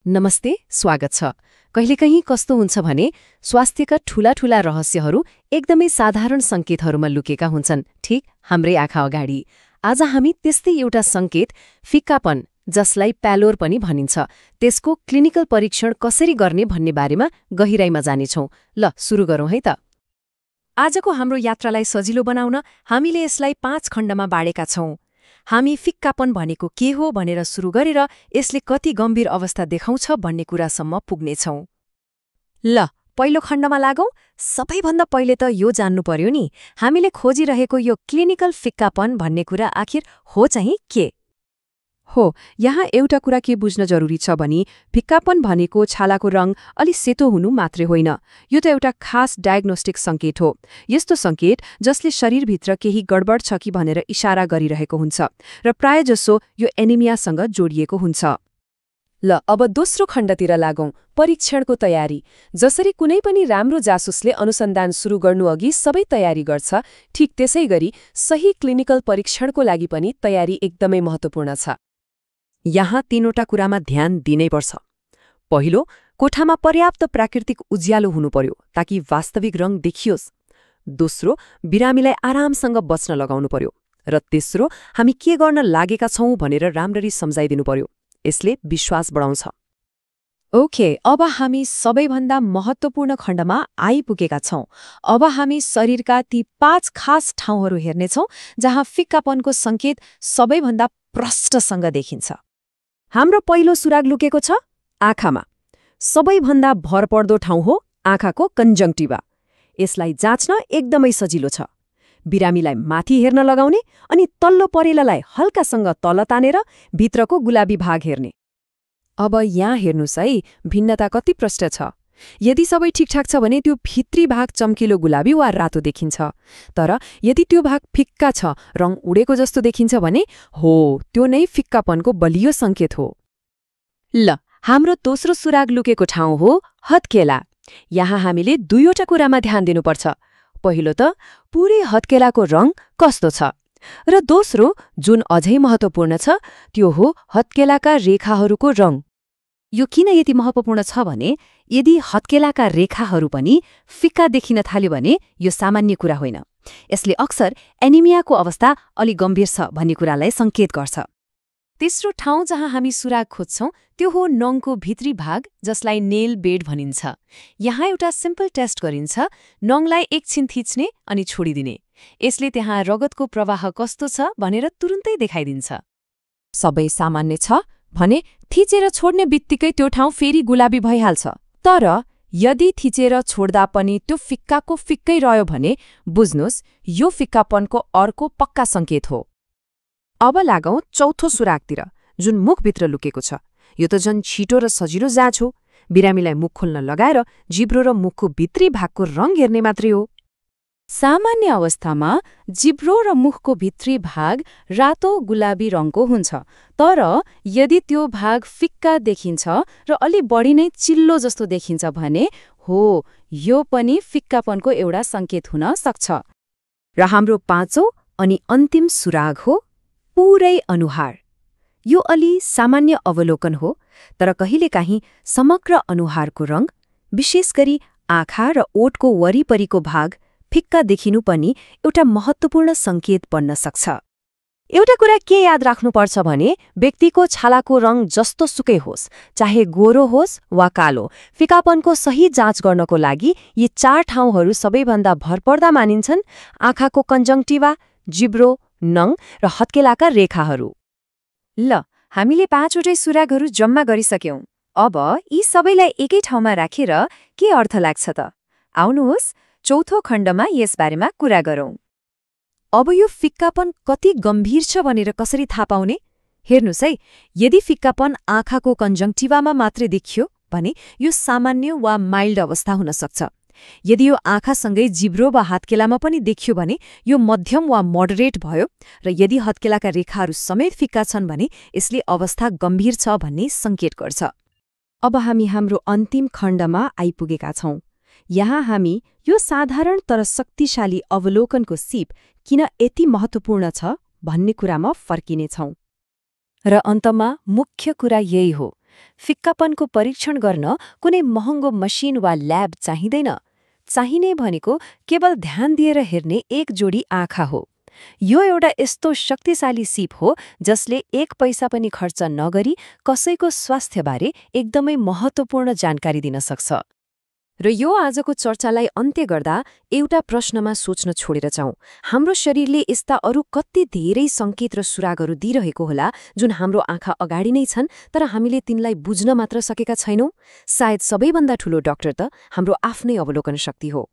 नमस्ते, स्वागत छ। कहिलेकहीँ कस्तो हुन्छ भने स्वास्थ्यका ठूला ठूला रहस्यहरू एकदमै साधारण संकेतहरूमा लुकेका हुन्छन्, ठीक हाम्रै आँखा अगाडि। आज हामी त्यस्तै एउटा संकेत, फिक्कापन, जसलाई प्यालोर पनि भनिन्छ, त्यसको क्लिनिकल परीक्षण कसरी गर्ने भन्ने बारेमा गहिराइमा जानेछौँ। ल सुरु गरौँ है त। आजको हाम्रो यात्रालाई सजिलो बनाउन हामीले यसलाई 5 खण्डमा बाँडेका छौँ। हामी फिक्कापन भनेको के हो भनेर सुरु गरेर यसले कति गम्भीर अवस्था देखाउँछ भन्ने कुरासम्म पुग्नेछौँ। ल पहिलो खण्डमा लागौँ। सबैभन्दा पहिले त यो जान्नु पर्यो नि, हामीले खोजिरहेको यो क्लिनिकल फिक्कापन भन्ने कुरा आखिर हो चाहिँ के हो। यहाँ एउटा कुरा के बुझ्न जरुरी छ भने फिक्कापन भनेको छालाको रङ अलि सेतो हुनु मात्रै होइन, यो त एउटा खास डायग्नोस्टिक संकेत हो। यस्तो संकेत जसले शरीरभित्र केही गडबड छ कि भनेर इशारा गरिरहेको हुन्छ र प्रायजसो यो एनिमियासँग जोडिएको हुन्छ। ल अब दोस्रो खण्डतिर लागौँ, परीक्षणको तयारी। जसरी कुनै पनि राम्रो जासुसले अनुसन्धान सुरु गर्नुअघि सबै तयारी गर्छ, ठीक त्यसैगरी सही क्लिनिकल परीक्षणको लागि पनि तयारी एकदमै महत्त्वपूर्ण छ। यहाँ 3वटा कुरामा ध्यान दिनैपर्छ। पहिलो, कोठामा पर्याप्त प्राकृतिक उज्यालो हुनु पर्यो ताकि वास्तविक रङ देखियोस्। दोस्रो, बिरामीलाई आरामसँग बस्न लगाउनु पर्यो। र तेस्रो, हामी के गर्न लागेका छौँ भनेर राम्ररी सम्झाइदिनु पर्यो। यसले विश्वास बढाउँछ। ओके, अब हामी सबैभन्दा महत्त्वपूर्ण खण्डमा आइपुगेका छौँ। अब हामी शरीरका ती 5 खास ठाउँहरू हेर्नेछौँ जहाँ फिक्कापनको संकेत सबैभन्दा प्रष्टसँग देखिन्छ। हाम्रो पहिलो सुराग लुकेको छ आँखामा। सबैभन्दा भरपर्दो ठाउँ हो आँखाको कन्जङ्क्टिभा। यसलाई जाँच्न एकदमै सजिलो छ। बिरामीलाई माथि हेर्न लगाउने अनि तल्लो परेलालाई हल्कासँग तल तानेर भित्रको गुलाबी भाग हेर्ने। अब यहाँ हेर्नुस् है, भिन्नता कति प्रष्ट छ। यदि सबै ठिकठाक छ भने त्यो भित्री भाग चम्किलो गुलाबी वा रातो देखिन्छ। तर यदि त्यो भाग फिक्का छ, रङ उडेको जस्तो देखिन्छ भने हो, त्यो नै फिक्कापनको बलियो संकेत हो। ल हाम्रो दोस्रो सुराग लुकेको ठाउँ हो हत्केला। यहाँ हामीले 2वटा कुरामा ध्यान दिनुपर्छ। पहिलो त पुरै हत्केलाको रङ कस्तो छ, र दोस्रो जुन अझै महत्त्वपूर्ण छ त्यो हो हत्केलाका रेखाहरूको रङ। यो किन यति महत्त्वपूर्ण छ भने यदि हत्केलाका रेखाहरू पनि फिक्का देखिन थाल्यो भने यो सामान्य कुरा होइन। यसले अक्सर एनिमियाको अवस्था अलि गम्भीर छ भन्ने कुरालाई संकेत गर्छ। तेस्रो ठाउँ जहाँ हामी सुराग खोज्छौँ त्यो हो नङको भित्री भाग, जसलाई नेल बेड भनिन्छ। यहाँ एउटा सिम्पल टेस्ट गरिन्छ, नङलाई एकछिन थिच्ने अनि छोडिदिने। यसले त्यहाँ रगतको प्रवाह कस्तो छ भनेर तुरुन्तै देखाइदिन्छ। सबै सामान्य छ भने थिचेर छोड्ने बित्तिकै त्यो ठाउँ फेरि गुलाबी भइहाल्छ। तर यदि थिचेर छोड्दा पनि त्यो फिक्काको फिक्कै रह्यो भने बुझ्नुस् यो फिक्कापनको अर्को पक्का संकेत हो। अब लागौँ चौथो सुरागतिर, जुन मुखभित्र लुकेको छ। यो त झन् छिटो र सजिलो जाँच हो। बिरामीलाई मुख खोल्न लगाएर जिब्रो र मुखको भित्री भागको रङ हेर्ने मात्रै हो। सामान्य अवस्थामा जिब्रो र मुखको भित्री भाग रातो गुलाबी रङको हुन्छ। तर यदि त्यो भाग फिक्का देखिन्छ र अलि बढी नै चिल्लो जस्तो देखिन्छ भने हो, यो पनि फिक्कापनको एउटा संकेत हुन सक्छ। र हाम्रो 5औं अनि अन्तिम सुराग हो पुरै अनुहार। यो अलि सामान्य अवलोकन हो, तर कहिलेकाहीँ समग्र अनुहारको रङ, विशेष गरी आँखा र ओठको वरिपरिको भाग फिक्का देखिनु पनि एउटा महत्त्वपूर्ण संकेत बन्न सक्छ। एउटा कुरा के याद राख्नुपर्छ भने व्यक्तिको छालाको रङ जस्तो सुकै होस्, चाहे गोरो होस् वा कालो, फिक्कापनको सही जाँच गर्नको लागि यी 4 ठाउँहरू सबैभन्दा भरपर्दा मानिन्छन्: आँखाको कन्जङ्क्टिभा, जिब्रो, नङ र हत्केलाका रेखाहरू। ल हामीले 5वटै सुरागहरू जम्मा गरिसक्यौँ। अब यी सबैलाई एकै ठाउँमा राखेर के अर्थ लाग्छ त? आउनुहोस् चौथो खण्डमा यसबारेमा कुरा गरौँ। अब यो फिक्कापन कति गम्भीर छ भनेर कसरी थाहा पाउने? हेर्नुस् है, यदि फिक्कापन आँखाको कन्जङ्क्टिभामा मात्रै देखियो भने यो सामान्य वा माइल्ड अवस्था हुन सक्छ। यदि यो आँखासँगै जिब्रो वा हत्केलामा पनि देखियो भने यो मध्यम वा मोडरेट भयो। र यदि हत्केलाका रेखाहरू समेत फिक्का छन् भने यसले अवस्था गम्भीर छ भन्ने संकेत गर्छ। अब हामी हाम्रो अन्तिम खण्डमा आइपुगेका छौँ। यहाँ हामी यो साधारण तर शक्तिशाली अवलोकनको सिप किन यति महत्त्वपूर्ण छ भन्ने कुरामा फर्किनेछौँ। र अन्तमा मुख्य कुरा यही हो, फिक्कापनको परीक्षण गर्न कुनै महँगो मसिन वा ल्याब चाहिँदैन। चाहिने भनेको केवल ध्यान दिएर हेर्ने एक जोडी आँखा हो। यो एउटा यस्तो शक्तिशाली सिप हो जसले एक पैसा पनि खर्च नगरी कसैको स्वास्थ्यबारे एकदमै महत्त्वपूर्ण जानकारी दिन सक्छ। र यो आजको चर्चालाई अन्त्य गर्दा एउटा प्रश्नमा सोच्न छोडेर जाउँ। हाम्रो शरीरले यस्ता अरू कति धेरै सङ्केत र सुरागहरू दिइरहेको होला जुन हाम्रो आँखा अगाडि नै छन्, तर हामीले तिनलाई बुझ्न मात्र सकेका छैनौँ? सायद सबैभन्दा ठूलो डाक्टर त हाम्रो आफ्नै अवलोकन शक्ति हो।